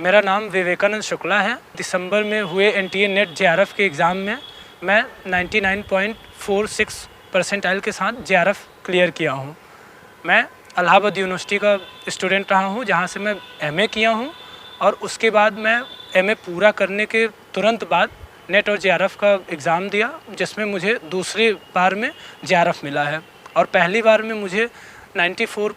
मेरा नाम विवेकानंद शुक्ला है। दिसंबर में हुए एनटीए नेट जेआरएफ के एग्ज़ाम में मैं 99.46 परसेंटाइल के साथ जेआरएफ क्लियर किया हूँ। मैं इलाहाबाद यूनिवर्सिटी का स्टूडेंट रहा हूँ, जहाँ से मैं एमए किया हूँ, और उसके बाद मैं एमए पूरा करने के तुरंत बाद नेट और जेआरएफ का एग्ज़ाम दिया, जिसमें मुझे दूसरी बार में जेआरएफ मिला है और पहली बार में मुझे 94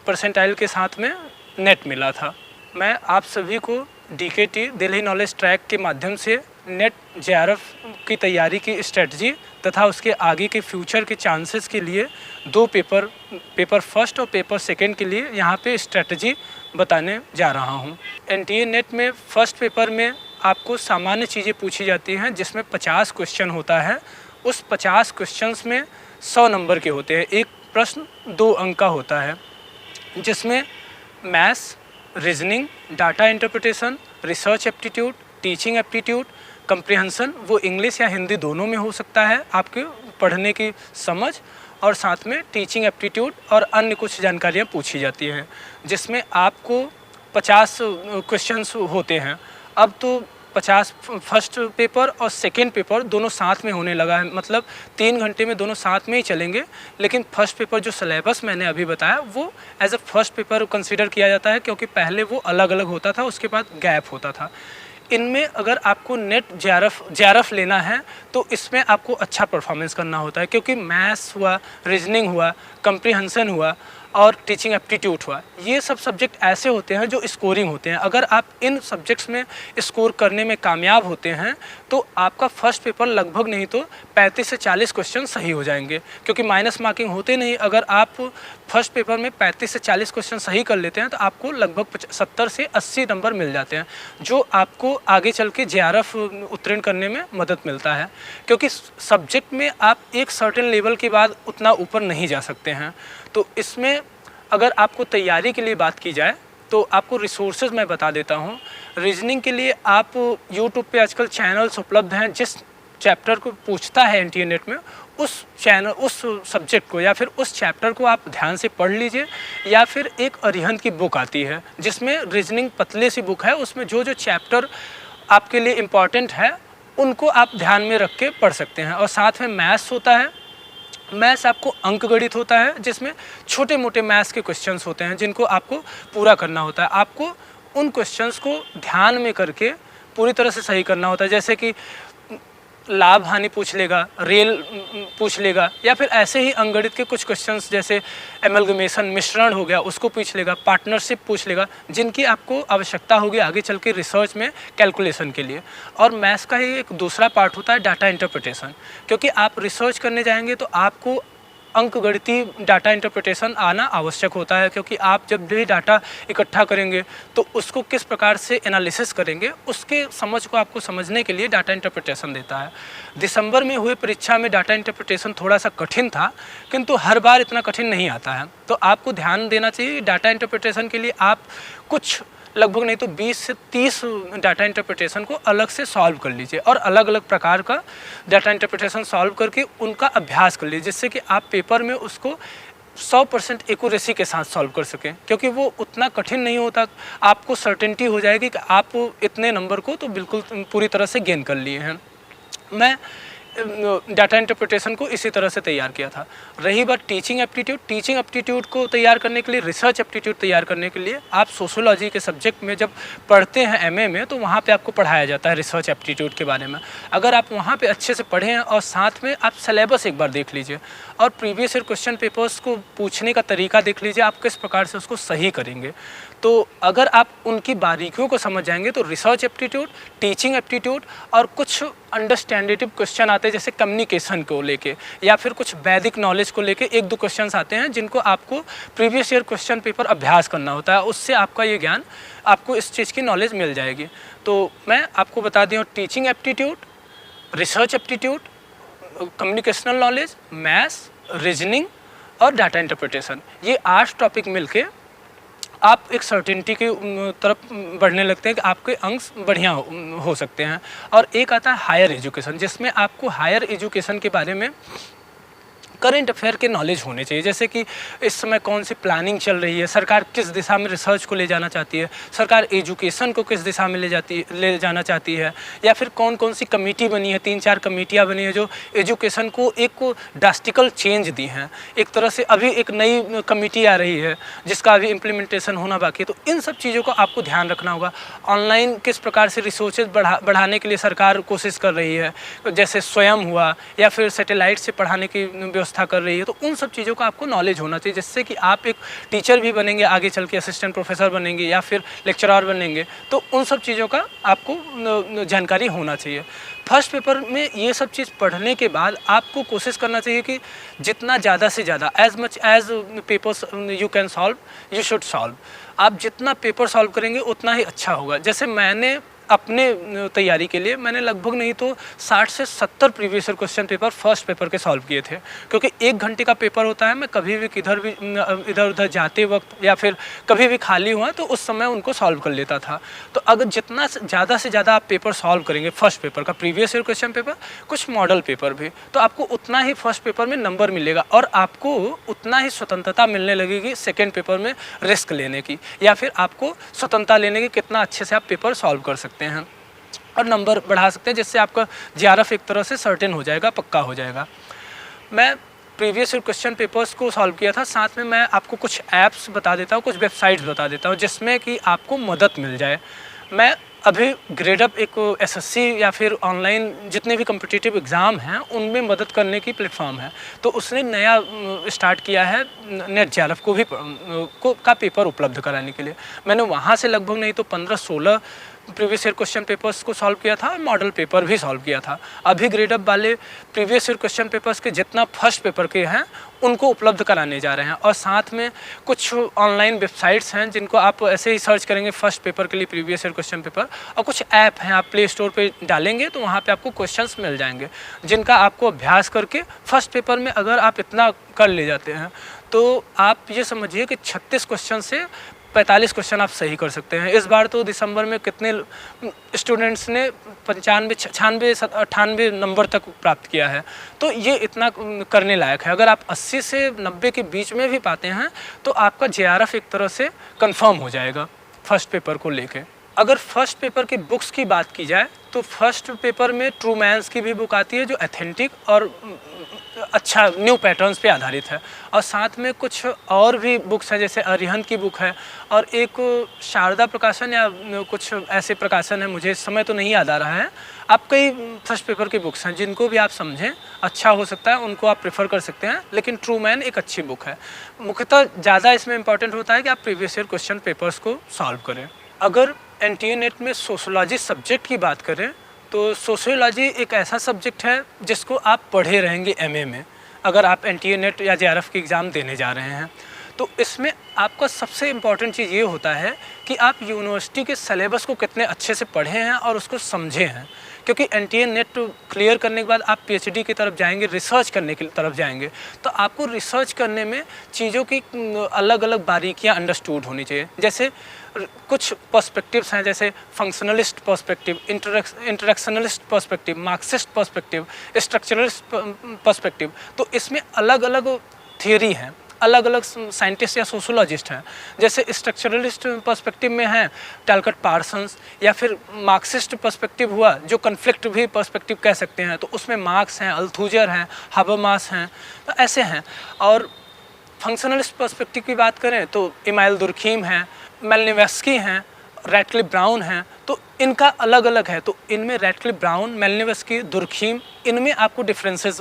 परसेंटाइल के साथ में नेट मिला था। मैं आप सभी को डीकेटी दिल्ली नॉलेज ट्रैक के माध्यम से नेट जेआरएफ की तैयारी की स्ट्रेटजी तथा उसके आगे के फ्यूचर के चांसेस के लिए दो पेपर फर्स्ट और पेपर सेकंड के लिए यहाँ पे स्ट्रेटजी बताने जा रहा हूँ। एनटीए नेट में फ़र्स्ट पेपर में आपको सामान्य चीज़ें पूछी जाती हैं, जिसमें 50 क्वेश्चन होता है। उस 50 क्वेश्चंस में 100 नंबर के होते हैं। एक प्रश्न 2 अंक का होता है, जिसमें maths, reasoning, data interpretation, research aptitude, teaching aptitude, comprehension, वो इंग्लिश या हिंदी दोनों में हो सकता है, आपके पढ़ने की समझ, और साथ में टीचिंग एप्टीट्यूड और अन्य कुछ जानकारियाँ पूछी जाती हैं, जिसमें आपको 50 क्वेश्चंस होते हैं। अब तो 50 फर्स्ट पेपर और सेकेंड पेपर दोनों साथ में होने लगा है, मतलब 3 घंटे में दोनों साथ में ही चलेंगे। लेकिन फर्स्ट पेपर जो सिलेबस मैंने अभी बताया वो as a first paper consider किया जाता है, क्योंकि पहले वो अलग अलग होता था, उसके बाद गैप होता था। इनमें अगर आपको नेट जेआरएफ लेना है तो इसमें आपको अच्छा परफॉर्मेंस करना होता है, क्योंकि मैथ्स हुआ, रीजनिंग हुआ, कंप्रीहेंशन हुआ और टीचिंग एप्टीट्यूड हुआ, ये सब सब्जेक्ट ऐसे होते हैं जो स्कोरिंग होते हैं। अगर आप इन सब्जेक्ट्स में स्कोर करने में कामयाब होते हैं तो आपका फर्स्ट पेपर लगभग नहीं तो 35 से 40 क्वेश्चन सही हो जाएंगे, क्योंकि माइनस मार्किंग होते नहीं। अगर आप फर्स्ट पेपर में 35 से 40 क्वेश्चन सही कर लेते हैं तो आपको लगभग 70 से 80 नंबर मिल जाते हैं, जो आपको आगे चल के जेआरएफ उत्तीर्ण करने में मदद मिलता है, क्योंकि सब्जेक्ट में आप एक सर्टेन लेवल के बाद उतना ऊपर नहीं जा सकते हैं। तो इसमें अगर आपको तैयारी के लिए बात की जाए तो आपको रिसोर्सेज मैं बता देता हूँ। रीजनिंग के लिए आप यूट्यूब पे आजकल चैनल्स उपलब्ध हैं, जिस चैप्टर को पूछता है एनटीए नेट में उस सब्जेक्ट को या फिर उस चैप्टर को आप ध्यान से पढ़ लीजिए, या फिर एक अरिहंत की बुक आती है जिसमें रीजनिंग पतले सी बुक है, उसमें जो चैप्टर आपके लिए इम्पॉर्टेंट है उनको आप ध्यान में रख के पढ़ सकते हैं। और साथ में मैथ्स होता है। मैथ्स आपको अंकगणित होता है, जिसमें छोटे मोटे मैथ्स के क्वेश्चंस होते हैं जिनको आपको पूरा करना होता है। आपको उन क्वेश्चंस को ध्यान में करके पूरी तरह से सही करना होता है, जैसे कि लाभ हानि पूछ लेगा, रेल पूछ लेगा, या फिर ऐसे ही अंगणित के कुछ क्वेश्चंस जैसे एमलगमेशन, मिश्रण हो गया, उसको पूछ लेगा, पार्टनरशिप पूछ लेगा, जिनकी आपको आवश्यकता होगी आगे चल के रिसर्च में कैलकुलेशन के लिए। और मैथ्स का ही एक दूसरा पार्ट होता है डाटा इंटरप्रिटेशन, क्योंकि आप रिसर्च करने जाएंगे तो आपको अंकगणितीय डाटा इंटरप्रिटेशन आना आवश्यक होता है, क्योंकि आप जब भी डाटा इकट्ठा करेंगे तो उसको किस प्रकार से एनालिसिस करेंगे, उसके समझ को आपको समझने के लिए डाटा इंटरप्रिटेशन देता है। दिसंबर में हुए परीक्षा में डाटा इंटरप्रिटेशन थोड़ा सा कठिन था, किंतु हर बार इतना कठिन नहीं आता है। तो आपको ध्यान देना चाहिए, डाटा इंटरप्रिटेशन के लिए आप कुछ लगभग नहीं तो 20 से 30 डाटा इंटरप्रिटेशन को अलग से सॉल्व कर लीजिए, और अलग अलग प्रकार का डाटा इंटरप्रिटेशन सॉल्व करके उनका अभ्यास कर लीजिए, जिससे कि आप पेपर में उसको 100% एक्यूरेसी के साथ सॉल्व कर सकें, क्योंकि वो उतना कठिन नहीं होता। आपको सर्टेनिटी हो जाएगी कि आप इतने नंबर को तो बिल्कुल पूरी तरह से गेन कर लिए हैं। मैं डाटा इंटरप्रिटेशन को इसी तरह से तैयार किया था। रही बात टीचिंग एप्टीट्यूड को तैयार करने के लिए, रिसर्च एप्टीट्यूड तैयार करने के लिए आप सोशियोलॉजी के सब्जेक्ट में जब पढ़ते हैं एमए में, तो वहाँ पे आपको पढ़ाया जाता है रिसर्च एप्टीट्यूड के बारे में। अगर आप वहाँ पे अच्छे से पढ़े हैं और साथ में आप सिलेबस एक बार देख लीजिए और प्रीवियस ईयर क्वेश्चन पेपर्स को पूछने का तरीका देख लीजिए, आप किस प्रकार से उसको सही करेंगे। तो अगर आप उनकी बारीकियों को समझ जाएंगे तो रिसर्च एप्टीट्यूड, टीचिंग एप्टीट्यूड और कुछ अंडरस्टैंडेटिव क्वेश्चन आते हैं जैसे कम्युनिकेशन को लेके, या फिर कुछ वैदिक नॉलेज को लेके 1-2 क्वेश्चंस आते हैं जिनको आपको प्रीवियस ईयर क्वेश्चन पेपर अभ्यास करना होता है। उससे आपका ये ज्ञान, आपको इस चीज़ की नॉलेज मिल जाएगी। तो मैं आपको बता दूँ, teaching aptitude, research aptitude, communicational knowledge, maths, reasoning और डाटा इंटरप्रिटेशन, ये 8 टॉपिक मिलके आप एक सर्टेनिटी की तरफ बढ़ने लगते हैं कि आपके अंक बढ़िया हो सकते हैं। और एक आता है हायर एजुकेशन, जिसमें आपको हायर एजुकेशन के बारे में करंट अफेयर के नॉलेज होने चाहिए, जैसे कि इस समय कौन सी प्लानिंग चल रही है, सरकार किस दिशा में रिसर्च को ले जाना चाहती है, सरकार एजुकेशन को किस दिशा में ले जाना चाहती है, या फिर कौन कौन सी कमेटी बनी है, 3-4 कमेटियाँ बनी है जो एजुकेशन को एक ड्रास्टिकल चेंज दी हैं। एक तरह से अभी एक नई कमेटी आ रही है जिसका अभी इम्प्लीमेंटेशन होना बाकी है। तो इन सब चीज़ों को आपको ध्यान रखना होगा। ऑनलाइन किस प्रकार से रिसोर्सेज बढ़ाने के लिए सरकार कोशिश कर रही है, जैसे स्वयं हुआ या फिर सैटेलाइट से पढ़ाने की व्यवस्था कर रही है। तो उन सब चीज़ों का आपको नॉलेज होना चाहिए, जिससे कि आप एक टीचर भी बनेंगे, आगे चल के असिस्टेंट प्रोफेसर बनेंगे या फिर लेक्चरर बनेंगे। तो उन सब चीज़ों का आपको जानकारी होना चाहिए। फर्स्ट पेपर में ये सब चीज़ पढ़ने के बाद आपको कोशिश करना चाहिए कि जितना ज़्यादा से ज़्यादा as much as papers you can solve you should solve. आप जितना पेपर सॉल्व करेंगे उतना ही अच्छा होगा। जैसे मैंने अपने तैयारी के लिए मैंने लगभग नहीं तो 60 से 70 previous year question paper first paper के सॉल्व किए थे, क्योंकि 1 घंटे का पेपर होता है। मैं कभी भी किधर भी इधर उधर जाते वक्त या फिर कभी भी खाली हुआ तो उस समय उनको सॉल्व कर लेता था। तो अगर जितना ज़्यादा से ज़्यादा आप पेपर सॉल्व करेंगे फर्स्ट पेपर का, प्रीवियस ईयर क्वेश्चन पेपर, कुछ मॉडल पेपर भी, तो आपको उतना ही फर्स्ट पेपर में नंबर मिलेगा और आपको उतना ही स्वतंत्रता मिलने लगेगी सेकेंड पेपर में रिस्क लेने की, या फिर आपको स्वतंत्रता लेने की कितना अच्छे से आप पेपर सॉल्व कर सकते हैं और नंबर बढ़ा सकते हैं, जिससे आपका जेआरएफ एक तरह से सर्टेन हो जाएगा, पक्का हो जाएगा। मैं प्रीवियस ईयर क्वेश्चन पेपर्स को सॉल्व किया था, साथ में मैं आपको कुछ ऐप्स बता देता हूँ, कुछ वेबसाइट्स बता देता हूँ जिसमें कि आपको मदद मिल जाए। मैं अभी ग्रेडअप एक एसएससी या फिर ऑनलाइन जितने भी कम्पिटिटिव एग्ज़ाम हैं उनमें मदद करने की प्लेटफॉर्म है, तो उसने नया स्टार्ट किया है नेट जेआरएफ को भी का पेपर उपलब्ध कराने के लिए। मैंने वहाँ से लगभग नहीं तो 15-16 प्रीवियस ईयर क्वेश्चन पेपर्स को सॉल्व किया था और मॉडल पेपर भी सॉल्व किया था। अभी ग्रेडअप वाले प्रीवियस ईयर क्वेश्चन पेपर्स के जितना फर्स्ट पेपर के हैं उनको उपलब्ध कराने जा रहे हैं, और साथ में कुछ ऑनलाइन वेबसाइट्स हैं जिनको आप ऐसे ही सर्च करेंगे फर्स्ट पेपर के लिए प्रीवियस ईयर क्वेश्चन पेपर, और कुछ ऐप हैं आप प्ले स्टोर पे डालेंगे तो वहाँ पे आपको क्वेश्चंस मिल जाएंगे जिनका आपको अभ्यास करके फर्स्ट पेपर में अगर आप इतना कर ले जाते हैं तो आप ये समझिए कि 36 क्वेश्चन से 45 क्वेश्चन आप सही कर सकते हैं। इस बार तो दिसंबर में कितने स्टूडेंट्स ने 95, 96, 98 नंबर तक प्राप्त किया है, तो ये इतना करने लायक है। अगर आप 80 से 90 के बीच में भी पाते हैं तो आपका जेआरएफ एक तरह से कंफर्म हो जाएगा फर्स्ट पेपर को लेके। अगर फर्स्ट पेपर की बुक्स की बात की जाए तो फर्स्ट पेपर में ट्रूमैन्स की भी बुक आती है जो ऑथेंटिक और अच्छा न्यू पैटर्न्स पे आधारित है, और साथ में कुछ और भी बुक्स हैं जैसे अरिहंत की बुक है और एक शारदा प्रकाशन या कुछ ऐसे प्रकाशन है, मुझे इस समय तो नहीं याद आ रहा है। आप कई फर्स्ट पेपर की बुक्स हैं जिनको भी आप समझें अच्छा हो सकता है, उनको आप प्रेफर कर सकते हैं, लेकिन ट्रूमैन एक अच्छी बुक है। मुख्यतः ज़्यादा इसमें इंपॉर्टेंट होता है कि आप प्रीवियस ईयर क्वेश्चन पेपर्स को सॉल्व करें। अगर एनटीए नेट में सोशियोलॉजी सब्जेक्ट की बात करें तो सोशियोलॉजी एक ऐसा सब्जेक्ट है जिसको आप पढ़े रहेंगे एमए में, अगर आप एनटीए नेट या जेआरएफ की एग्ज़ाम देने जा रहे हैं। तो इसमें आपका सबसे इम्पॉर्टेंट चीज़ ये होता है कि आप यूनिवर्सिटी के सिलेबस को कितने अच्छे से पढ़े हैं और उसको समझे हैं, क्योंकि एनटीए नेट क्लियर करने के बाद आप पीएचडी की तरफ जाएंगे, रिसर्च करने की तरफ जाएंगे, तो आपको रिसर्च करने में चीज़ों की अलग अलग बारीकियां अंडरस्टूड होनी चाहिए। जैसे कुछ पर्सपेक्टिव्स हैं जैसे functionalist perspective, interactionalist perspective, Marxist perspective, structuralist perspective. तो इसमें अलग अलग थियरी हैं, अलग अलग साइंटिस्ट या सोशोलॉजिस्ट हैं। जैसे स्ट्रक्चरलिस्ट पर्सपेक्टिव में हैं टैलकट पार्सन्स, या फिर मार्क्सिस्ट पर्सपेक्टिव हुआ जो कन्फ्लिक्ट भी पर्सपेक्टिव कह सकते हैं, तो उसमें मार्क्स हैं, अल्थूजर हैं, हाबरमास हैं, तो ऐसे हैं। और फंक्शनलिस्ट पर्सपेक्टिव की बात करें तो इमाइल दुर्खीम हैं, मेलनिवस्की हैं, रैटक्लिफ ब्राउन हैं, तो इनका अलग अलग है। तो इनमें रैटक्लिफ ब्राउन, मेलनिवस्की, दुर्खीम, इनमें आपको डिफरेंसेस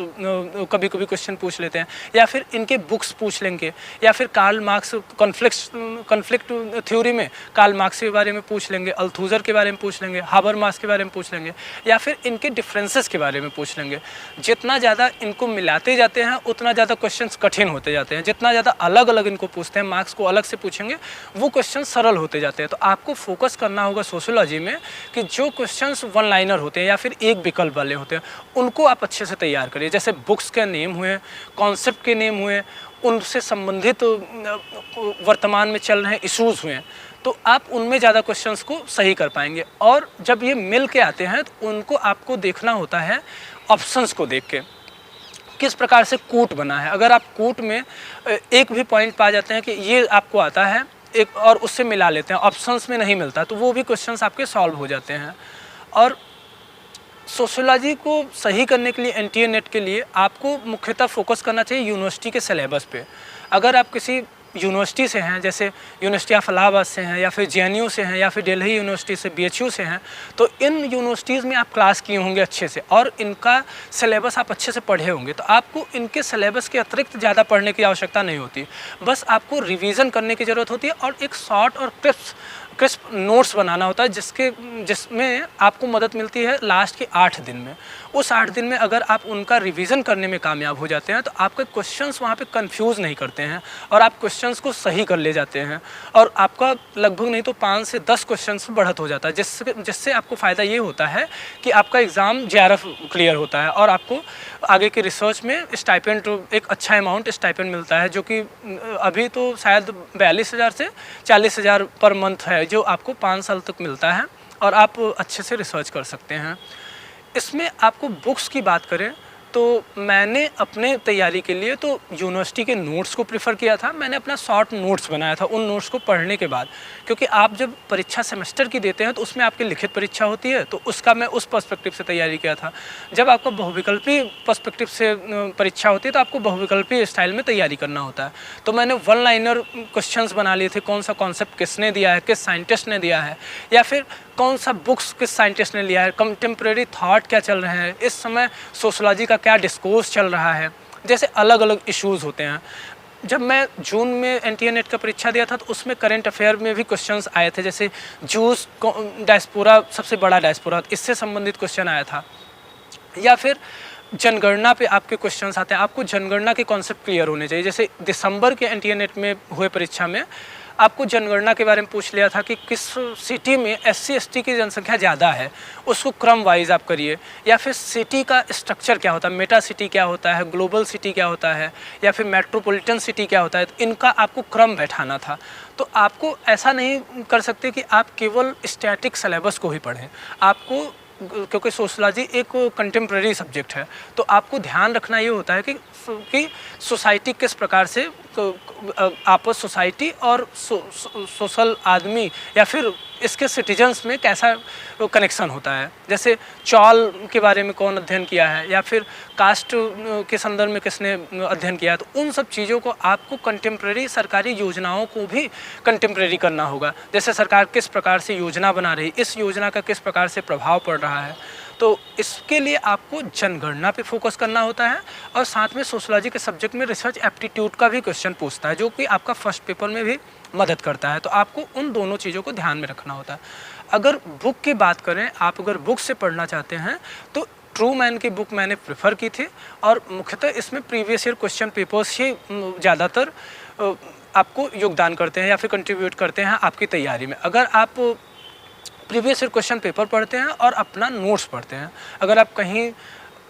कभी कभी क्वेश्चन पूछ लेते हैं, या फिर इनके बुक्स पूछ लेंगे, या फिर कार्ल मार्क्स कॉन्फ्लिक्ट थ्योरी में कार्ल मार्क्स के बारे में पूछ लेंगे, अल्थूजर के बारे में पूछ लेंगे, हाबरमास के बारे में पूछ लेंगे, या फिर इनके डिफरेंसेस के बारे में पूछ लेंगे। जितना ज़्यादा इनको मिलाते जाते हैं उतना ज़्यादा क्वेश्चन कठिन होते जाते हैं। जितना ज़्यादा अलग अलग इनको पूछते हैं, मार्क्स को अलग से पूछेंगे, वो क्वेश्चन सरल होते जाते हैं। तो आपको फोकस करना होगा सोशियोलॉजी में कि जो क्वेश्चंस वन लाइनर होते हैं या फिर एक विकल्प वाले होते हैं उनको आप अच्छे से तैयार करिए। जैसे बुक्स के नेम हुए, कॉन्सेप्ट के नेम हुए, उनसे संबंधित वर्तमान में चल रहे इश्यूज़ हुए, तो आप उनमें ज़्यादा क्वेश्चंस को सही कर पाएंगे। और जब ये मिल के आते हैं तो उनको आपको देखना होता है ऑप्शंस को देख के किस प्रकार से कूट बना है। अगर आप कूट में एक भी पॉइंट पा जाते हैं कि ये आपको आता है एक और उससे मिला लेते हैं, ऑप्शंस में नहीं मिलता, तो वो भी क्वेश्चंस आपके सॉल्व हो जाते हैं। और सोशियोलॉजी को सही करने के लिए एनटीए नेट के लिए आपको मुख्यतः फोकस करना चाहिए यूनिवर्सिटी के सिलेबस पे। अगर आप किसी यूनिवर्सिटी से हैं, जैसे यूनिवर्सिटी ऑफ इलाहाबाद से हैं या फिर जेएनयू से हैं या फिर दिल्ली यूनिवर्सिटी से, बीएचयू से हैं, तो इन यूनिवर्सिटीज़ में आप क्लास किए होंगे अच्छे से और इनका सिलेबस आप अच्छे से पढ़े होंगे, तो आपको इनके सिलेबस के अतिरिक्त ज़्यादा पढ़ने की आवश्यकता नहीं होती। बस आपको रिवीजन करने की ज़रूरत होती है और एक शॉर्ट और क्रिस्प नोट्स बनाना होता है जिसमें आपको मदद मिलती है लास्ट के 8 दिन में। उस 8 दिन में अगर आप उनका रिवीजन करने में कामयाब हो जाते हैं तो आपके क्वेश्चंस वहाँ पे कंफ्यूज नहीं करते हैं और आप क्वेश्चंस को सही कर ले जाते हैं और आपका लगभग नहीं तो 5 से 10 क्वेश्चंस बढ़त हो जाता है, जिससे आपको फ़ायदा ये होता है कि आपका एग्ज़ाम जेआरएफ क्लियर होता है और आपको आगे की रिसर्च में स्टाइपेंड, एक अच्छा अमाउंट स्टाइपेंड मिलता है, जो कि अभी तो शायद 42,000 से 40,000 पर मंथ है, जो आपको 5 साल तक मिलता है और आप अच्छे से रिसर्च कर सकते हैं। इसमें आपको बुक्स की बात करें तो मैंने अपने तैयारी के लिए तो यूनिवर्सिटी के नोट्स को प्रेफर किया था। मैंने अपना शॉर्ट नोट्स बनाया था उन नोट्स को पढ़ने के बाद, क्योंकि आप जब परीक्षा सेमेस्टर की देते हैं तो उसमें आपकी लिखित परीक्षा होती है, तो उसका मैं उस पर्सपेक्टिव से तैयारी किया था। जब आपको बहुविकल्पी पर्सपेक्टिव से परीक्षा होती है तो आपको बहुविकल्पी स्टाइल में तैयारी करना होता है। तो मैंने 1 लाइनर क्वेश्चंस बना लिए थे, कौन सा कॉन्सेप्ट किसने दिया है, किस साइंटिस्ट ने दिया है, या फिर कौन सा बुक्स किस साइंटिस्ट ने लिया है, कंटेम्प्रेरी थॉट क्या चल रहे हैं, इस समय सोशोलॉजी का क्या डिस्कोर्स चल रहा है, जैसे अलग अलग इश्यूज़ होते हैं। जब मैं जून में एनटीए नेट का परीक्षा दिया था तो उसमें करंट अफेयर में भी क्वेश्चंस आए थे, जैसे जूस डायस्पोरा सबसे बड़ा डायस्पोरा, इससे संबंधित क्वेश्चन आया था, या फिर जनगणना पे आपके क्वेश्चंस आते हैं। आपको जनगणना के कॉन्सेप्ट क्लियर होने चाहिए। जैसे दिसंबर के एनटीए नेट में हुए परीक्षा में आपको जनगणना के बारे में पूछ लिया था कि किस सिटी में एससी एसटी की जनसंख्या ज़्यादा है, उसको क्रम वाइज आप करिए, या फिर सिटी का स्ट्रक्चर क्या होता है, मेटा सिटी क्या होता है, ग्लोबल सिटी क्या होता है, या फिर मेट्रोपॉलिटन सिटी क्या होता है, तो इनका आपको क्रम बैठाना था। तो आपको ऐसा नहीं कर सकते कि आप केवल स्टैटिक सिलेबस को ही पढ़ें, आपको, क्योंकि सोशलॉजी एक कंटेम्प्रेरी सब्जेक्ट है, तो आपको ध्यान रखना ये होता है कि सोसाइटी किस प्रकार से, आपस सोसाइटी और सोशल आदमी या फिर इसके सिटीजन्स में कैसा कनेक्शन होता है। जैसे चौल के बारे में कौन अध्ययन किया है, या फिर कास्ट के संदर्भ में किसने अध्ययन किया है, तो उन सब चीज़ों को आपको कंटेम्प्रेरी सरकारी योजनाओं को भी कंटेम्प्रेरी करना होगा। जैसे सरकार किस प्रकार से योजना बना रही, इस योजना का किस प्रकार से प्रभाव पड़ रहा है, तो इसके लिए आपको जनगणना पे फोकस करना होता है। और साथ में सोशलॉजी के सब्जेक्ट में रिसर्च एप्टीट्यूड का भी क्वेश्चन पूछता है, जो कि आपका फर्स्ट पेपर में भी मदद करता है, तो आपको उन दोनों चीज़ों को ध्यान में रखना होता है। अगर बुक की बात करें, आप अगर बुक से पढ़ना चाहते हैं तो ट्रू मैन की बुक मैंने प्रेफर की थी, और मुख्यतः इसमें प्रीवियस ईयर क्वेश्चन पेपर्स ही ज़्यादातर आपको योगदान करते हैं या फिर कंट्रीब्यूट करते हैं आपकी तैयारी में। अगर आप प्रीवियस ईयर क्वेश्चन पेपर पढ़ते हैं और अपना नोट्स पढ़ते हैं, अगर आप कहीं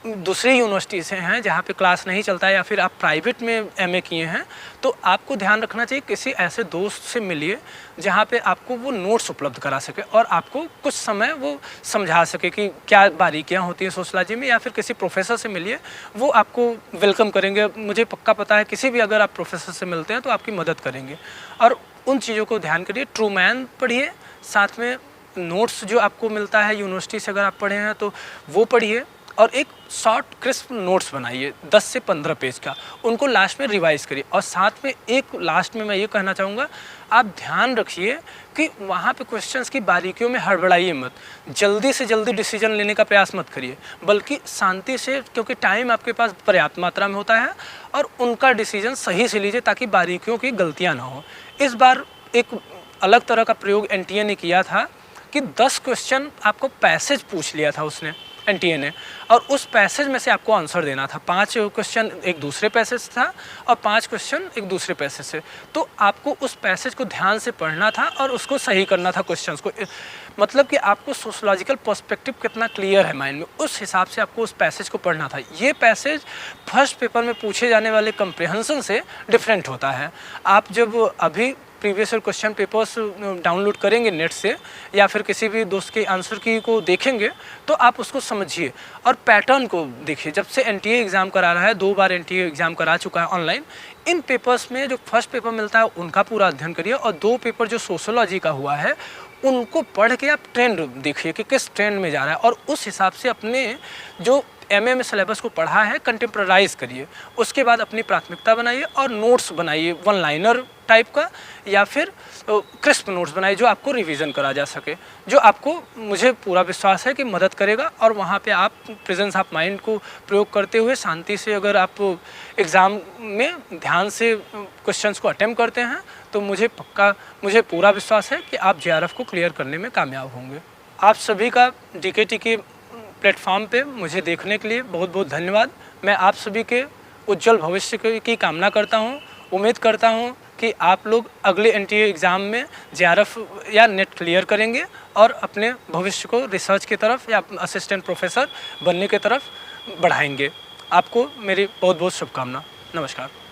दूसरी यूनिवर्सिटी से हैं जहाँ पे क्लास नहीं चलता है, या फिर आप प्राइवेट में एमए किए हैं, तो आपको ध्यान रखना चाहिए किसी ऐसे दोस्त से मिलिए जहाँ पे आपको वो नोट्स उपलब्ध करा सके और आपको कुछ समय वो समझा सके कि क्या बारीकियाँ होती हैं सोशलॉजी में, या फिर किसी प्रोफेसर से मिलिए, वो आपको वेलकम करेंगे। मुझे पक्का पता है किसी भी अगर आप प्रोफेसर से मिलते हैं तो आपकी मदद करेंगे, और उन चीज़ों को ध्यान करिए। ट्रू मैन पढ़िए, साथ में नोट्स जो आपको मिलता है यूनिवर्सिटी से अगर आप पढ़े हैं तो वो पढ़िए, और एक शॉर्ट क्रिस्प नोट्स बनाइए 10 से 15 पेज का, उनको लास्ट में रिवाइज़ करिए। और साथ में एक लास्ट में मैं ये कहना चाहूँगा, आप ध्यान रखिए कि वहाँ पे क्वेश्चंस की बारीकियों में हड़बड़ाइए मत, जल्दी से जल्दी डिसीजन लेने का प्रयास मत करिए, बल्कि शांति से, क्योंकि टाइम आपके पास पर्याप्त मात्रा में होता है, और उनका डिसीजन सही से लीजिए ताकि बारीकियों की गलतियाँ ना हो। इस बार एक अलग तरह का प्रयोग एनटीए ने किया था कि 10 क्वेश्चन आपको पैसेज पूछ लिया था उसने, एनटीए ने, और उस पैसेज में से आपको आंसर देना था। 5 क्वेश्चन एक दूसरे पैसेज से था और 5 क्वेश्चन एक दूसरे पैसेज से, तो आपको उस पैसेज को ध्यान से पढ़ना था और उसको सही करना था क्वेश्चंस को। मतलब कि आपको सोशोलॉजिकल पर्सपेक्टिव कितना क्लियर है माइंड में, उस हिसाब से आपको उस पैसेज को पढ़ना था। ये पैसेज फर्स्ट पेपर में पूछे जाने वाले कंप्रिहेंशन से डिफरेंट होता है। आप जब अभी previous year question papers download करेंगे नेट से या फिर किसी भी दोस्त के आंसर की को देखेंगे तो आप उसको समझिए और पैटर्न को देखिए। जब से एनटीए एग्ज़ाम करा रहा है, 2 बार एनटीए एग्ज़ाम करा चुका है ऑनलाइन, इन पेपर्स में जो फर्स्ट पेपर मिलता है उनका पूरा अध्ययन करिए और 2 पेपर जो सोशियोलॉजी का हुआ है उनको पढ़ के आप ट्रेंड देखिए कि किस ट्रेंड में जा रहा है और उस हिसाब से अपने जो एमए में सिलेबस को पढ़ा है कंटेम्प्रेराइज करिए। उसके बाद अपनी प्राथमिकता बनाइए और नोट्स बनाइए, वन लाइनर टाइप का या फिर क्रिस्प नोट्स बनाइए जो आपको रिवीजन करा जा सके, जो आपको, मुझे पूरा विश्वास है कि मदद करेगा। और वहाँ पे आप प्रेजेंस ऑफ माइंड को प्रयोग करते हुए शांति से अगर आप एग्ज़ाम में ध्यान से क्वेश्चंस को अटेम्प्ट करते हैं तो मुझे पूरा विश्वास है कि आप जेआरएफ को क्लियर करने में कामयाब होंगे। आप सभी का डीकेटी के प्लेटफॉर्म पे मुझे देखने के लिए बहुत बहुत धन्यवाद। मैं आप सभी के उज्जवल भविष्य की कामना करता हूँ। उम्मीद करता हूँ कि आप लोग अगले एनटीए एग्ज़ाम में जेआरएफ या नेट क्लियर करेंगे और अपने भविष्य को रिसर्च की तरफ या असिस्टेंट प्रोफेसर बनने की तरफ बढ़ाएंगे। आपको मेरी बहुत बहुत शुभकामना। नमस्कार।